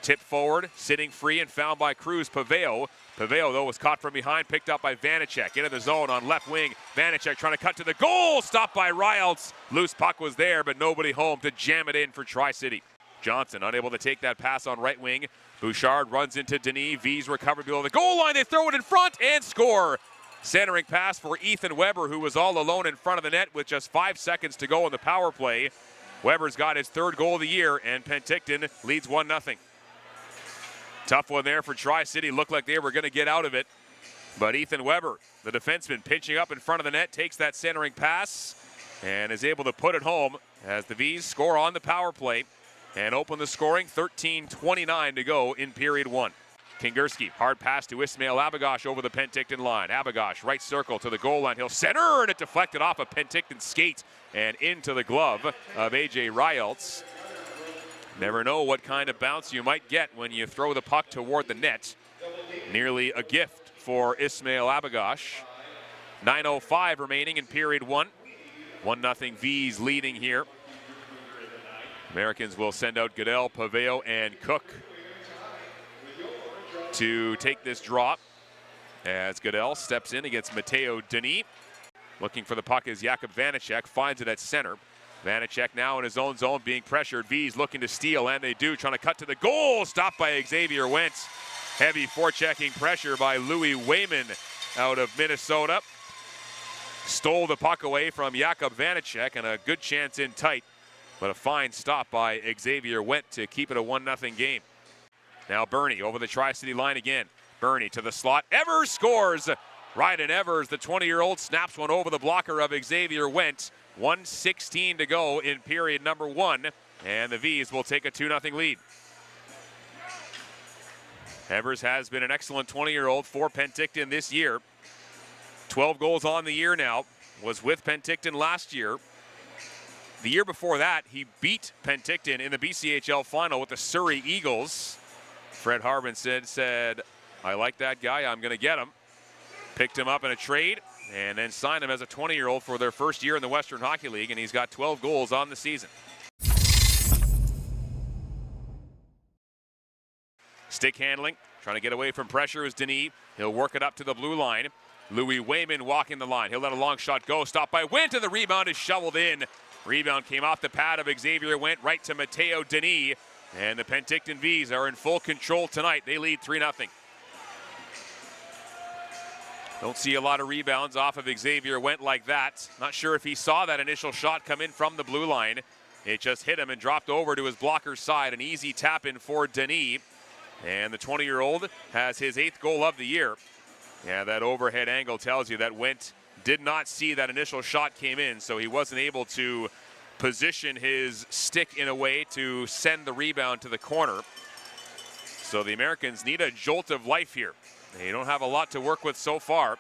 Tip forward, sitting free and found by Cruz. Paveo, though, was caught from behind, picked up by Vanacek. Into the zone on left wing. Vanacek trying to cut to the goal. Stopped by Rialts. Loose puck was there, but nobody home to jam it in for TriCity. Johnson unable to take that pass on right wing. Bouchard runs into Denis. Vees recovered below the goal line. They throw it in front and score. Centering pass for Ethan Weber, who was all alone in front of the net with just 5 seconds to go in the power play. Weber's got his third goal of the year, and Penticton leads 1-0. Tough one there for TriCity. Looked like they were going to get out of it. But Ethan Weber, the defenseman, pinching up in front of the net, takes that centering pass and is able to put it home as the Vees score on the power play and open the scoring. 13:29 to go in period one. Kingerski, hard pass to Ismail Abagosh over the Penticton line. Abagosh, right circle to the goal line. He'll center, and it deflected off a Penticton skate and into the glove of A.J. Rialts. Never know what kind of bounce you might get when you throw the puck toward the net. Nearly a gift for Ismail Abagosh. 9:05 remaining in period one. 1-0 Vees leading here. Americans will send out Goodell, Paveo, and Cook to take this drop as Goodell steps in against Matteo Denis. Looking for the puck is Jakub Vanacek, finds it at center. Vanacek now in his own zone being pressured. Vees looking to steal, and they do, trying to cut to the goal. Stopped by Xavier Wentz. Heavy forechecking pressure by Louis Wayman out of Minnesota. Stole the puck away from Jakub Vanacek, and a good chance in tight, but a fine stop by Xavier Wentz to keep it a 1-0 game. Now Bernie over the TriCity line again. Bernie to the slot. Evers scores. Ryden Evers, the 20-year-old, snaps one over the blocker of Xavier Wentz. 1:16 to go in period number one, and the Vees will take a 2-0 lead. Evers has been an excellent 20-year-old for Penticton this year. 12 goals on the year now. Was with Penticton last year. The year before that, he beat Penticton in the BCHL final with the Surrey Eagles. Fred Harbin said, I like that guy, I'm going to get him. Picked him up in a trade and then signed him as a 20-year-old for their first year in the Western Hockey League, and he's got 12 goals on the season. Stick handling, trying to get away from pressure is Denis. He'll work it up to the blue line. Louis Wayman walking the line. He'll let a long shot go, stopped by Went, and the rebound is shoveled in. Rebound came off the pad of Xavier Went right to Matteo Denis. And the Penticton Vees are in full control tonight. They lead 3-0. Don't see a lot of rebounds off of Xavier Went like that. Not sure if he saw that initial shot come in from the blue line. It just hit him and dropped over to his blocker's side. An easy tap in for Denis. And the 20-year-old has his 8th goal of the year. Yeah, that overhead angle tells you that Went did not see that initial shot came in, so he wasn't able to position his stick in a way to send the rebound to the corner. So the Americans need a jolt of life here. They don't have a lot to work with so far,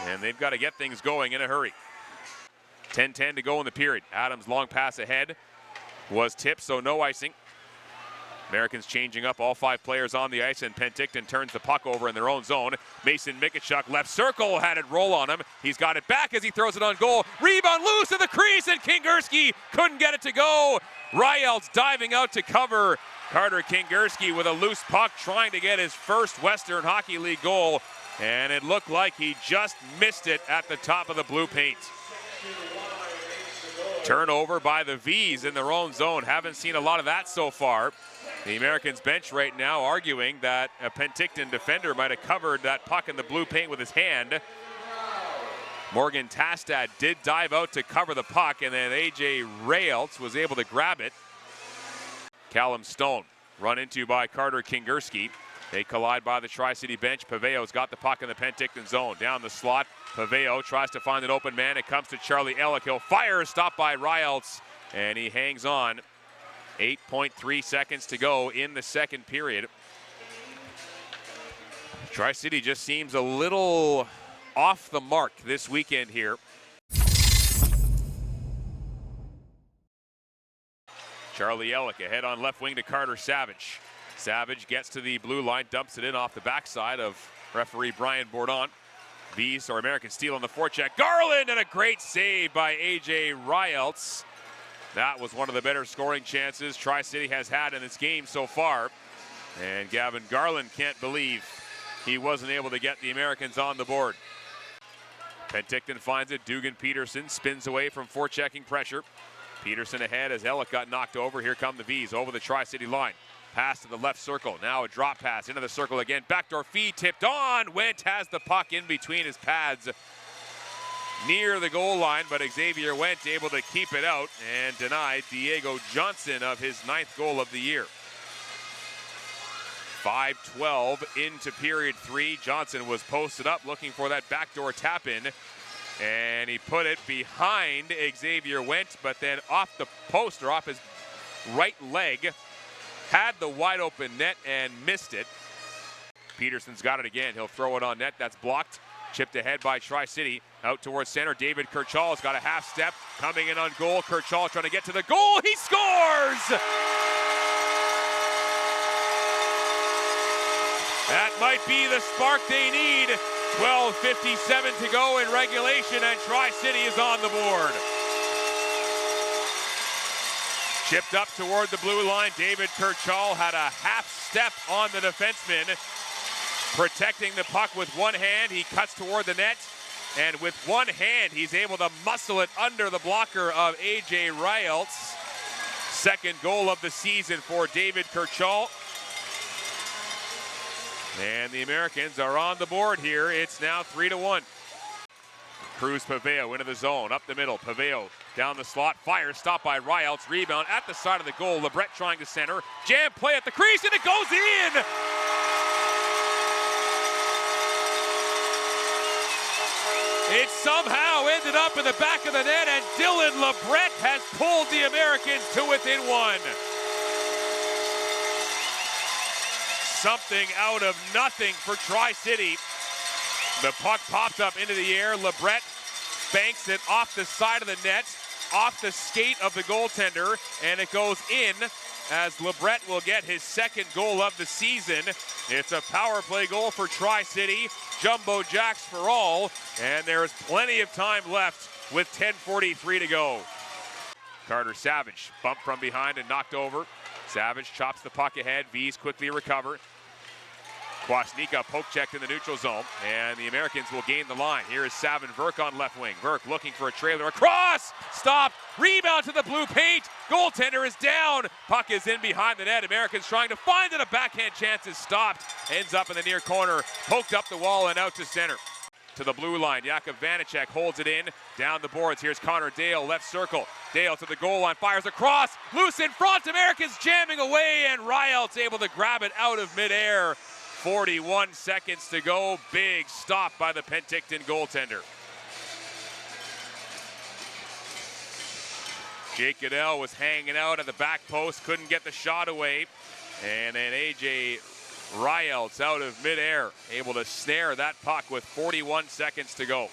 and they've got to get things going in a hurry. 10:10 to go in the period. Adams' long pass ahead was tipped, so no icing. Americans changing up, all 5 players on the ice, and Penticton turns the puck over in their own zone. Mason Mikachuk, left circle, had it roll on him. He's got it back as he throws it on goal. Rebound loose in the crease, and Kingerski couldn't get it to go. Rialts diving out to cover. Carter Kingerski with a loose puck, trying to get his first Western Hockey League goal, and it looked like he just missed it at the top of the blue paint. Turnover by the Vees in their own zone. Haven't seen a lot of that so far. The Americans bench right now arguing that a Penticton defender might have covered that puck in the blue paint with his hand. Morgan Tastad did dive out to cover the puck, and then A.J. Rialts was able to grab it. Callum Stone run into by Carter Kingerski. They collide by the TriCity bench. Paveo's got the puck in the Penticton zone. Down the slot, Paveo tries to find an open man. It comes to Charlie Ellick. He'll fire, stopped by Rialts, and he hangs on. 8.3 seconds to go in the second period. TriCity just seems a little off the mark this weekend here. Charlie Ellick ahead on left wing to Carter Savage. Savage gets to the blue line, dumps it in off the backside of referee Brian Bourdon. Vees, or American steal on the forecheck. Garland, and a great save by A.J. Rialts. That was one of the better scoring chances TriCity has had in this game so far. And Gavin Garland can't believe he wasn't able to get the Americans on the board. Penticton finds it. Dugan Peterson spins away from forechecking pressure. Peterson ahead as Ellick got knocked over. Here come the Vees over the TriCity line. Pass to the left circle. Now a drop pass into the circle again. Backdoor feed tipped on. Went has the puck in between his pads near the goal line, but Xavier Went able to keep it out and denied Diego Johnson of his 9th goal of the year. 5:12 into period 3. Johnson was posted up looking for that backdoor tap in, and he put it behind Xavier Went, but then off the post or off his right leg, had the wide open net and missed it. Peterson's got it again. He'll throw it on net. That's blocked. Chipped ahead by TriCity. Out towards center. David Kirchall's got a half step. Coming in on goal. Kirchall trying to get to the goal. He scores! That might be the spark they need. 12:57 to go in regulation, and TriCity is on the board. Chipped up toward the blue line. David Kirchall had a half step on the defenseman, protecting the puck with one hand. He cuts toward the net, and with one hand, he's able to muscle it under the blocker of A.J. Rielts. Second goal of the season for David Kirchall. And the Americans are on the board here. It's now 3-1. Cruz Paveo into the zone, up the middle. Paveo down the slot, fires, stopped by Rielts. Rebound at the side of the goal. LeBret trying to center. Jam play at the crease, and it goes in! It somehow ended up in the back of the net, and Dylan LeBret has pulled the Americans to within one. Something out of nothing for TriCity. The puck popped up into the air. LeBret banks it off the side of the net, off the skate of the goaltender, and it goes in as LeBret will get his 2nd goal of the season. It's a power play goal for TriCity. Jumbo jacks for all, and there is plenty of time left with 10:43 to go. Carter Savage bumped from behind and knocked over. Savage chops the puck ahead. Vees quickly recover. Kwasnika poke checked in the neutral zone, and the Americans will gain the line. Here is Savin Verk on left wing. Verk looking for a trailer across. Stop. Rebound to the blue paint. Goaltender is down. Puck is in behind the net. Americans trying to find it. A backhand chance is stopped. Ends up in the near corner. Poked up the wall and out to center. To the blue line. Jakub Vanacek holds it in. Down the boards. Here's Connor Dale, left circle. Dale to the goal line. Fires across. Loose in front. Americans jamming away, and Rielts able to grab it out of midair. 41 seconds to go. Big stop by the Penticton goaltender. Jake Goodell was hanging out at the back post, couldn't get the shot away. And then A.J. Rielts out of midair, able to snare that puck with 41 seconds to go.